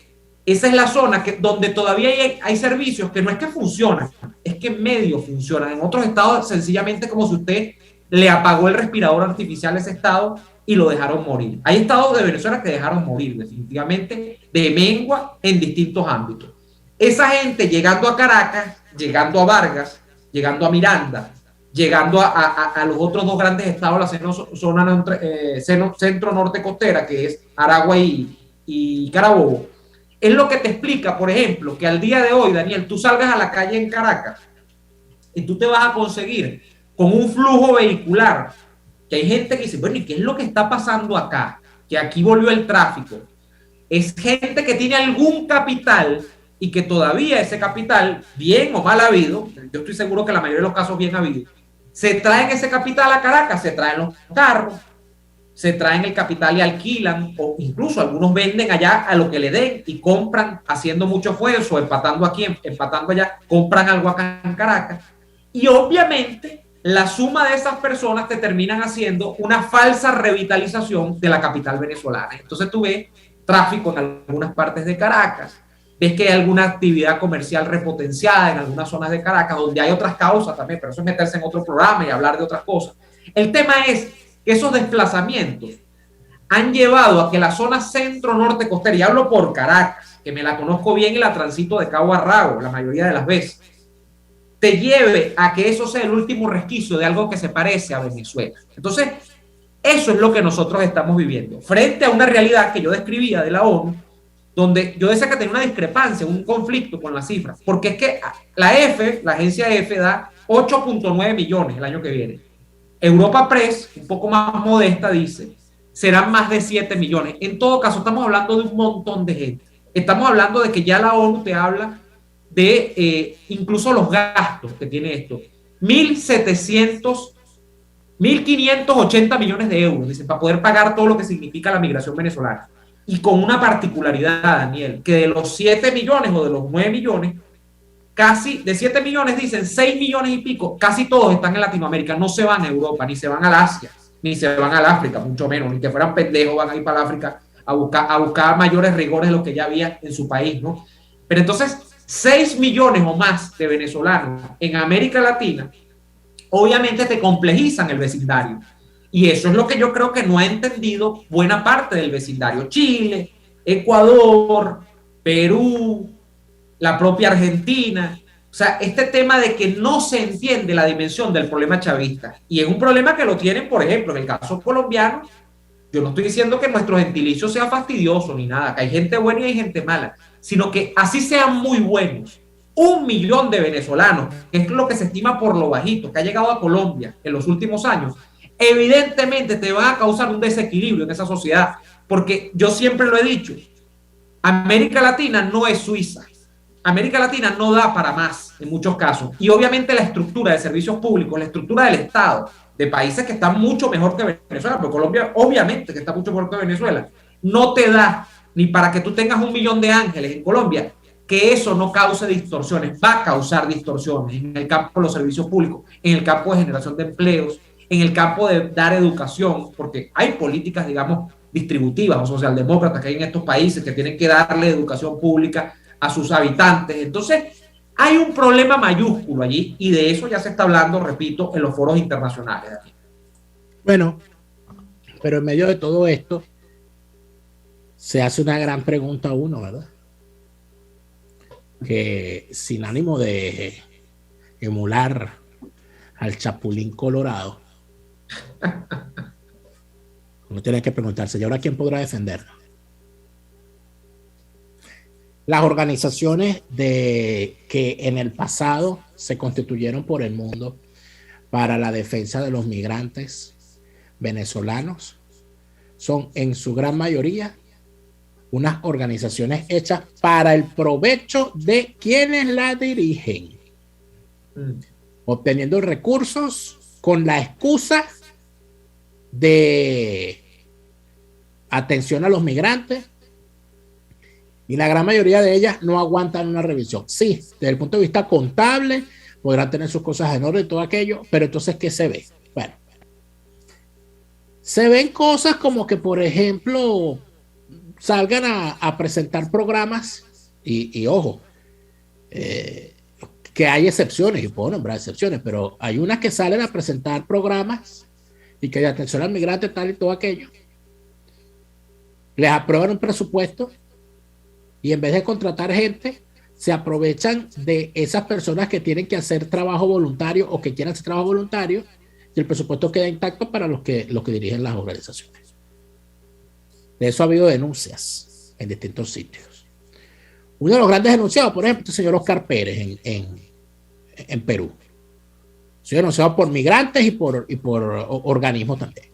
Esa es la zona donde todavía hay servicios que no es que funcionan, es que medio funcionan. En otros estados, sencillamente como si usted le apagó el respirador artificial a ese estado y lo dejaron morir. Hay estados de Venezuela que dejaron morir, definitivamente, de mengua en distintos ámbitos. Esa gente llegando a Caracas, llegando a Vargas, llegando a Miranda, llegando a los otros dos grandes estados, la zona centro-norte costera, que es Aragua y Carabobo, es lo que te explica, por ejemplo, que al día de hoy, Daniel, tú salgas a la calle en Caracas y tú te vas a conseguir con un flujo vehicular, que hay gente que dice, bueno, ¿y qué es lo que está pasando acá? Que aquí volvió el tráfico. Es gente que tiene algún capital y que todavía ese capital, bien o mal habido, yo estoy seguro que la mayoría de los casos bien habido, se traen ese capital a Caracas, se traen los carros, se traen el capital y alquilan, o incluso algunos venden allá a lo que le den y compran haciendo mucho esfuerzo, empatando aquí, empatando allá, compran algo acá en Caracas. Y obviamente la suma de esas personas te terminan haciendo una falsa revitalización de la capital venezolana. Entonces tú ves tráfico en algunas partes de Caracas, ves que hay alguna actividad comercial repotenciada en algunas zonas de Caracas, donde hay otras causas también, pero eso es meterse en otro programa y hablar de otras cosas. El tema es que esos desplazamientos han llevado a que la zona centro-norte costera, y hablo por Caracas, que me la conozco bien y la transito de cabo a rabo la mayoría de las veces, te lleve a que eso sea el último resquicio de algo que se parece a Venezuela. Entonces, eso es lo que nosotros estamos viviendo, frente a una realidad que yo describía de la ONU, donde yo decía que tenía una discrepancia, un conflicto con las cifras, porque es que la agencia EFE da 8.9 millones el año que viene. Europa Press, un poco más modesta, dice, serán más de 7 millones. En todo caso, estamos hablando de un montón de gente. Estamos hablando de que ya la ONU te habla de incluso los gastos que tiene esto. 1.580 millones de euros, dice, para poder pagar todo lo que significa la migración venezolana. Y con una particularidad, Daniel, que de los 7 millones o de los 9 millones, casi de 7 millones dicen 6 millones y pico, casi todos están en Latinoamérica, no se van a Europa, ni se van al Asia, ni se van al África, mucho menos, ni que fueran pendejos van a ir para el África a buscar mayores rigores de lo que ya había en su país, ¿no? Pero entonces, 6 millones o más de venezolanos en América Latina, obviamente te complejizan el vecindario. Y eso es lo que yo creo que no ha entendido buena parte del vecindario. Chile, Ecuador, Perú, la propia Argentina. O sea, este tema de que no se entiende la dimensión del problema chavista. Y es un problema que lo tienen, por ejemplo, en el caso colombiano. Yo no estoy diciendo que nuestro gentilicio sea fastidioso ni nada, que hay gente buena y hay gente mala, sino que así sean muy buenos. 1 millón de venezolanos, que es lo que se estima por lo bajito, que ha llegado a Colombia en los últimos años, evidentemente te va a causar un desequilibrio en esa sociedad, porque yo siempre lo he dicho, América Latina no es Suiza, América Latina no da para más en muchos casos, y obviamente la estructura de servicios públicos, la estructura del Estado, de países que están mucho mejor que Venezuela, pero Colombia obviamente que está mucho mejor que Venezuela, no te da ni para que tú tengas 1 millón de ángeles en Colombia, que eso no cause distorsiones, va a causar distorsiones en el campo de los servicios públicos, en el campo de generación de empleos, en el campo de dar educación, porque hay políticas, digamos, distributivas o socialdemócratas que hay en estos países que tienen que darle educación pública a sus habitantes. Entonces, hay un problema mayúsculo allí y de eso ya se está hablando, repito, en los foros internacionales. Bueno, pero en medio de todo esto se hace una gran pregunta a uno, ¿verdad? Que sin ánimo de emular al Chapulín Colorado, uno tiene que preguntarse, ¿y ahora quién podrá defenderlo? Las organizaciones que en el pasado se constituyeron por el mundo para la defensa de los migrantes venezolanos son en su gran mayoría unas organizaciones hechas para el provecho de quienes la dirigen, obteniendo recursos con la excusa de atención a los migrantes, y la gran mayoría de ellas no aguantan una revisión. Sí, desde el punto de vista contable podrán tener sus cosas en orden y todo aquello, pero entonces, ¿qué se ve? Bueno, se ven cosas como que, por ejemplo, salgan a presentar programas y ojo, que hay excepciones, y puedo nombrar excepciones, pero hay unas que salen a presentar programas y que de atención al migrante tal y todo aquello, les aprueban un presupuesto y en vez de contratar gente, se aprovechan de esas personas que tienen que hacer trabajo voluntario o que quieren hacer trabajo voluntario, y el presupuesto queda intacto para los que dirigen las organizaciones. De eso ha habido denuncias en distintos sitios. Uno de los grandes denunciados, por ejemplo, el señor Oscar Pérez en Perú. Se ha denunciado por migrantes y por organismos también.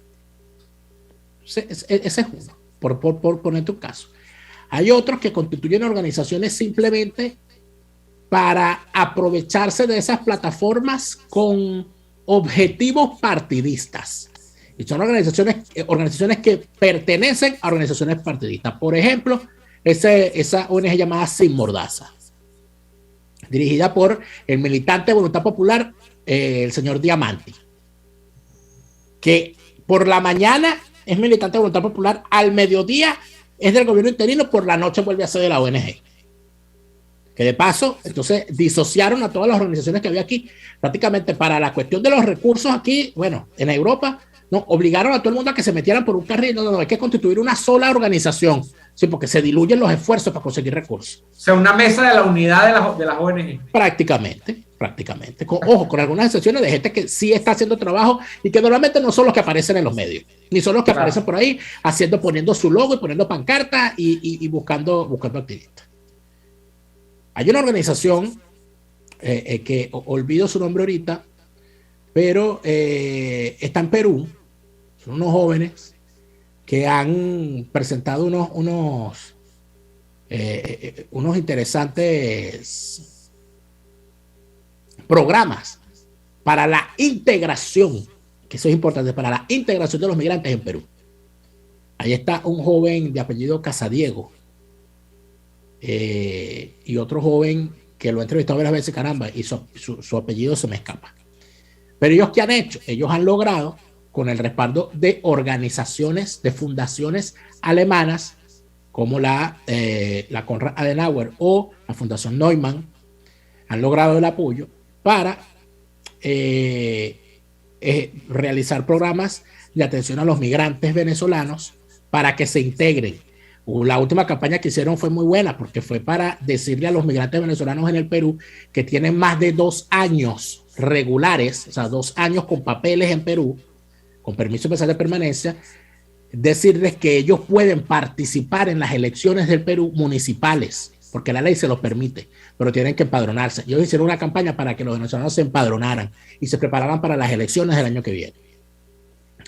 Ese es uno, por ponerte un caso. Hay otros que constituyen organizaciones simplemente para aprovecharse de esas plataformas con objetivos partidistas. Y son organizaciones que pertenecen a organizaciones partidistas. Por ejemplo, esa ONG llamada Sin Mordaza, dirigida por el militante de Voluntad Popular, el señor Diamanti, que por la mañana es militante de Voluntad Popular, al mediodía es del gobierno interino, por la noche vuelve a ser de la ONG. Que de paso, entonces disociaron a todas las organizaciones que había aquí, prácticamente para la cuestión de los recursos aquí, bueno, en Europa, no, obligaron a todo el mundo a que se metieran por un carril. No, hay que constituir una sola organización, sí, porque se diluyen los esfuerzos para conseguir recursos. O sea, una mesa de la unidad de las ONG. Prácticamente. Ojo, con algunas excepciones de gente que sí está haciendo trabajo y que normalmente no son los que aparecen en los medios, ni son los que aparecen por ahí poniendo su logo y poniendo pancartas y buscando activistas. Hay una organización que olvido su nombre ahorita, pero está en Perú. Son unos jóvenes que han presentado unos interesantes programas para la integración, que eso es importante, para la integración de los migrantes en Perú. Ahí está un joven de apellido Casadiego y otro joven que lo he entrevistado varias veces, caramba, y su apellido se me escapa. Pero ellos, ¿qué han hecho? Ellos han logrado, con el respaldo de organizaciones, de fundaciones alemanas, como la Konrad Adenauer o la Fundación Neumann, han logrado el apoyo para realizar programas de atención a los migrantes venezolanos para que se integren. La última campaña que hicieron fue muy buena, porque fue para decirle a los migrantes venezolanos en el Perú que tienen más de 2 años regulares, o sea, 2 años con papeles en Perú, con permiso especial de permanencia, decirles que ellos pueden participar en las elecciones del Perú municipales, porque la ley se los permite, pero tienen que empadronarse. Ellos hicieron una campaña para que los venezolanos se empadronaran y se prepararan para las elecciones del año que viene.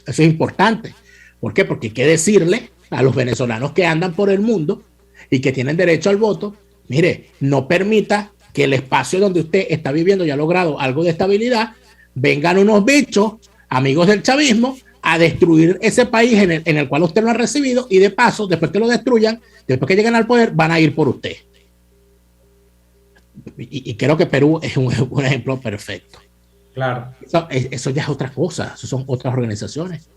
Eso es importante. ¿Por qué? Porque hay que decirle a los venezolanos que andan por el mundo y que tienen derecho al voto, mire, no permita que el espacio donde usted está viviendo y ha logrado algo de estabilidad, vengan unos bichos, amigos del chavismo, a destruir ese país en el cual usted lo ha recibido, y de paso, después que lo destruyan, después que lleguen al poder, van a ir por usted. Y creo que Perú es un ejemplo perfecto. Claro. Eso ya es otra cosa, eso son otras organizaciones.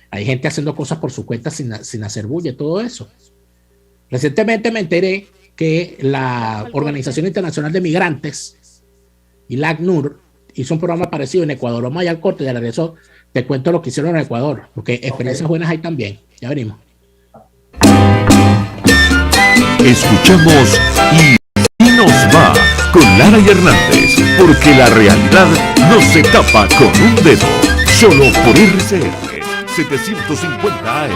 Hay gente haciendo cosas por su cuenta sin hacer bulla, todo eso. Recientemente me enteré que la Organización Internacional de Migrantes y la ACNUR hizo un programa parecido en Ecuador. Vamos allá al corte y de regreso te cuento lo que hicieron en Ecuador, porque experiencias buenas hay también. Ya venimos. Escuchamos Y nos va con Lara y Hernández, porque la realidad no se tapa con un dedo. Solo por RCR 750 AM.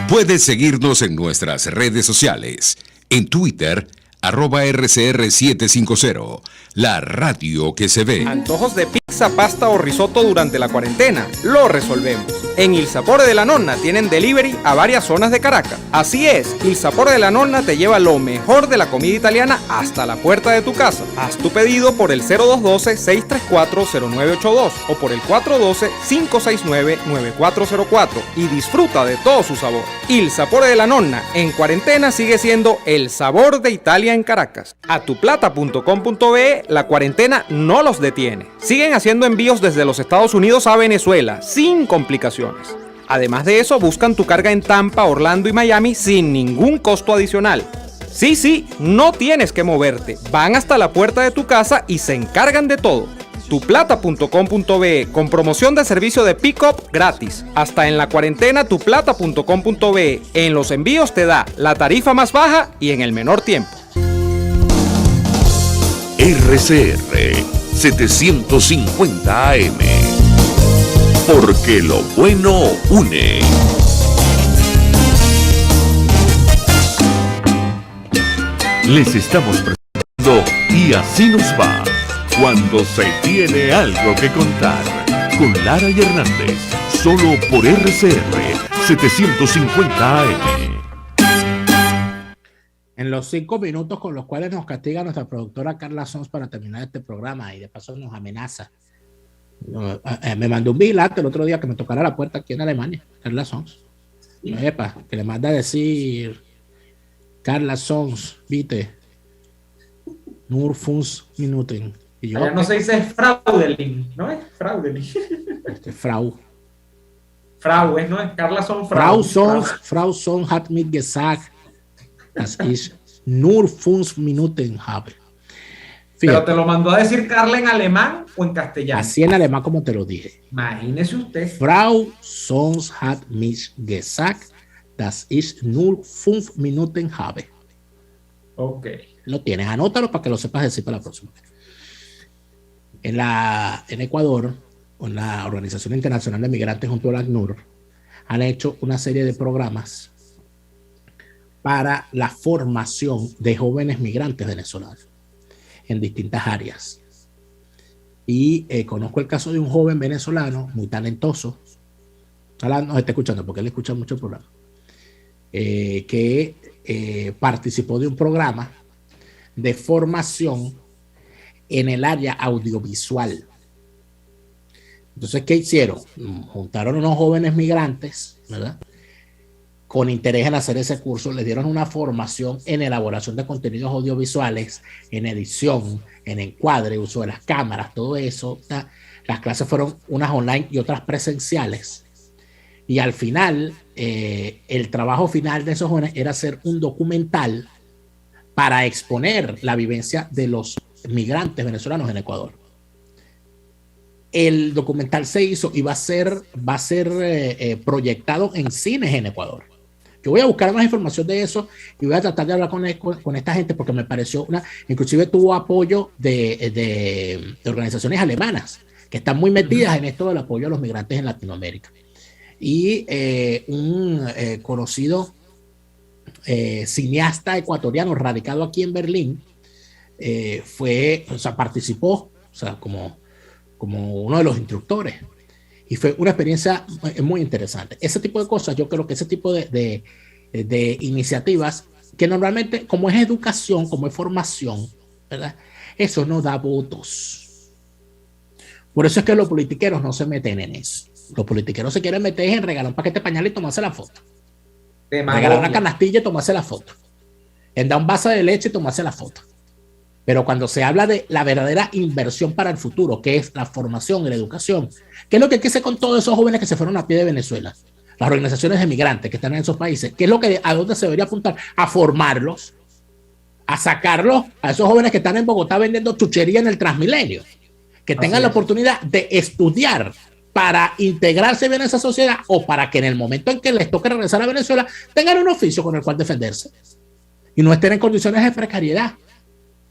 Puedes seguirnos en nuestras redes sociales. En Twitter, @RCR750, la radio que se ve. Antojos de pizza, pasta o risotto durante la cuarentena. Lo resolvemos. En Il Sapore de la Nonna tienen delivery a varias zonas de Caracas. Así es, Il Sapore de la Nonna te lleva lo mejor de la comida italiana hasta la puerta de tu casa. Haz tu pedido por el 0212-634-0982 o por el 412-569-9404 y disfruta de todo su sabor. Il Sapore de la Nonna en cuarentena sigue siendo el sabor de Italia en Caracas. Atuplata.com.be, la cuarentena no los detiene. Siguen haciendo envíos desde los Estados Unidos a Venezuela sin complicaciones. Además de eso, buscan tu carga en Tampa, Orlando y Miami sin ningún costo adicional. Sí, no tienes que moverte. Van hasta la puerta de tu casa y se encargan de todo. Tuplata.com.be con promoción de servicio de pick-up gratis. Hasta en la cuarentena, tuplata.com.be. En los envíos te da la tarifa más baja y en el menor tiempo. RCR 750 AM. Porque lo bueno une. Les estamos presentando Y así nos va, cuando se tiene algo que contar, con Lara y Hernández, solo por RCR 750 AM. En los 5 minutos con los cuales nos castiga nuestra productora Carla Sons para terminar este programa, y de paso nos amenaza Me mandó un vigilante el otro día que me tocara la puerta aquí en Alemania, Carla Sons. Epa, que le manda a decir Carla Sons, vite, nur 5 Minuten. Y yo, allá no se dice Fraudelin, ¿no es? Fraudelin. Frau. Frau, ¿no es? Carla Son Frau. Frau Sons hat mir gesagt, dass ich nur 5 Minuten habe. Pero te lo mandó a decir Carla en alemán o en castellano. Así en alemán como te lo dije. Imagínese usted. Frau Sons hat mich gesagt, dass ich nur 5 Minuten habe. Ok. Lo tienes, anótalo para que lo sepas decir para la próxima. En Ecuador, con la Organización Internacional de Migrantes junto al ACNUR, han hecho una serie de programas para la formación de jóvenes migrantes venezolanos en distintas áreas. Y conozco el caso de un joven venezolano muy talentoso, ojalá nos esté escuchando porque él escucha mucho el programa, que participó de un programa de formación en el área audiovisual. Entonces, ¿qué hicieron? Juntaron unos jóvenes migrantes, ¿verdad?, con interés en hacer ese curso, les dieron una formación en elaboración de contenidos audiovisuales, en edición, en encuadre, uso de las cámaras, todo eso. Las clases fueron unas online y otras presenciales. Y al final, el trabajo final de esos jóvenes era hacer un documental para exponer la vivencia de los migrantes venezolanos en Ecuador. El documental se hizo y va a ser proyectado en cines en Ecuador. Yo voy a buscar más información de eso y voy a tratar de hablar con esta gente porque me pareció inclusive tuvo apoyo de organizaciones alemanas que están muy metidas en esto del apoyo a los migrantes en Latinoamérica. Y un conocido cineasta ecuatoriano radicado aquí en Berlín participó, como uno de los instructores. Y fue una experiencia muy interesante. Ese tipo de cosas, yo creo que ese tipo de iniciativas, que normalmente, como es educación, como es formación, ¿verdad?, eso no da votos. Por eso es que los politiqueros no se meten en eso. Los politiqueros se quieren meter en regalar un paquete de pañal y tomarse la foto. Regalar una canastilla y tomarse la foto. En dar un vaso de leche y tomarse la foto. Pero cuando se habla de la verdadera inversión para el futuro, que es la formación y la educación, ¿qué es lo que hay que hacer con todos esos jóvenes que se fueron a pie de Venezuela? Las organizaciones de migrantes que están en esos países, ¿qué es lo que, a dónde se debería apuntar? A formarlos, a sacarlos, a esos jóvenes que están en Bogotá vendiendo chuchería en el Transmilenio, que tengan la oportunidad de estudiar para integrarse bien a esa sociedad o para que en el momento en que les toque regresar a Venezuela tengan un oficio con el cual defenderse y no estén en condiciones de precariedad.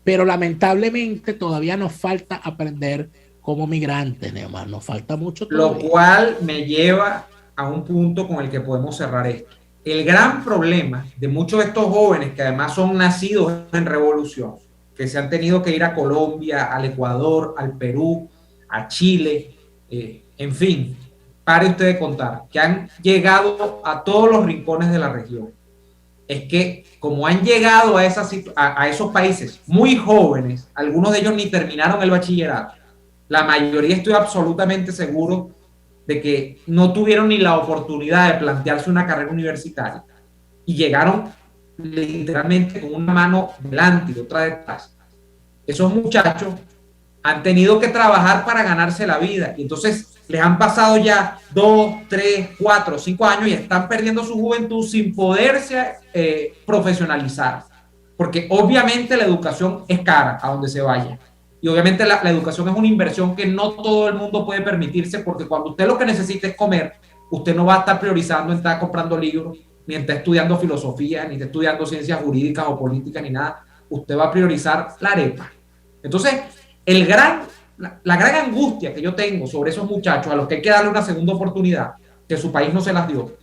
Pero lamentablemente todavía nos falta aprender como migrantes, Neomar, nos falta mucho todavía. Lo cual me lleva a un punto con el que podemos cerrar esto. El gran problema de muchos de estos jóvenes que además son nacidos en revolución, que se han tenido que ir a Colombia, al Ecuador, al Perú, a Chile, en fin, pare usted de contar, que han llegado a todos los rincones de la región, es que como han llegado a esos países muy jóvenes, algunos de ellos ni terminaron el bachillerato, la mayoría estoy absolutamente seguro de que no tuvieron ni la oportunidad de plantearse una carrera universitaria y llegaron literalmente con una mano delante y otra detrás. Esos muchachos han tenido que trabajar para ganarse la vida y entonces les han pasado ya 2, 3, 4, 5 años y están perdiendo su juventud sin poderse profesionalizar. Porque obviamente la educación es cara a donde se vaya. Y obviamente la educación es una inversión que no todo el mundo puede permitirse, porque cuando usted lo que necesita es comer, usted no va a estar priorizando en estar comprando libros, ni en estar estudiando filosofía, ni estar estudiando ciencias jurídicas o políticas, ni nada. Usted va a priorizar la arepa. Entonces, la gran angustia que yo tengo sobre esos muchachos a los que hay que darle una segunda oportunidad, que su país no se las dio,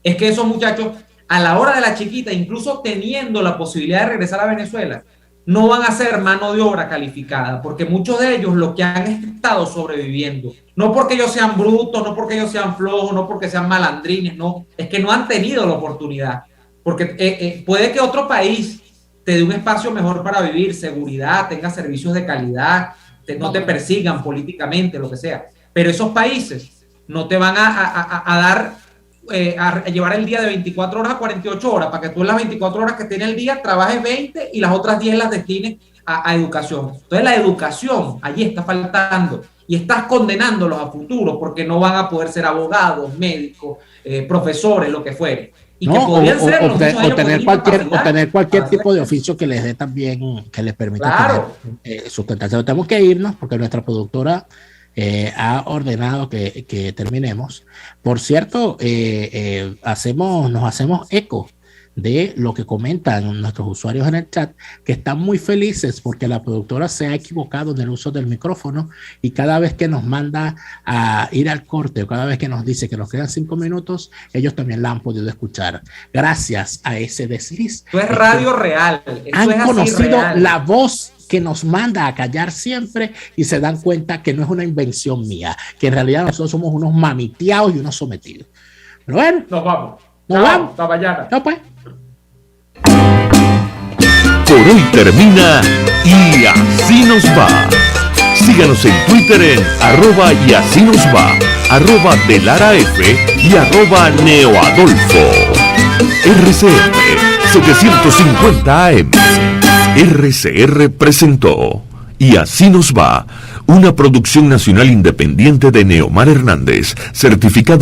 es que esos muchachos a la hora de la chiquita, incluso teniendo la posibilidad de regresar a Venezuela, no van a ser mano de obra calificada, porque muchos de ellos lo que han estado sobreviviendo, no porque ellos sean brutos, no porque ellos sean flojos, no porque sean malandrines, no, es que no han tenido la oportunidad, porque puede que otro país te dé un espacio mejor para vivir, seguridad, tenga servicios de calidad, no te persigan políticamente, lo que sea. Pero esos países no te van a dar, a llevar el día de 24 horas a 48 horas, para que tú en las 24 horas que tiene el día trabajes 20 y las otras 10 las destines a educación. Entonces la educación allí está faltando y estás condenándolos a futuro porque no van a poder ser abogados, médicos, profesores, lo que fuere. Y no, que podrían serlo, tener cualquier tipo de oficio que les dé también, que les permita tener, sustentarse. Tenemos que irnos porque nuestra productora ha ordenado que terminemos. Por cierto, nos hacemos eco de lo que comentan nuestros usuarios en el chat, que están muy felices porque la productora se ha equivocado en el uso del micrófono y cada vez que nos manda a ir al corte o cada vez que nos dice que nos quedan 5 minutos, ellos también la han podido escuchar gracias a ese desliz. Esto es radio real. Han conocido la voz que nos manda a callar siempre y se dan cuenta que no es una invención mía, que en realidad nosotros somos unos mamiteados y unos sometidos. Pero bueno, nos vamos. Hasta mañana. No, pues. Por hoy termina Y Así Nos Va. Síganos en Twitter en @y así nos va, @delaraf y @neoadolfo. RCR 750 AM. RCR presentó Y Así Nos Va, una producción nacional independiente de Neomar Hernández, certificado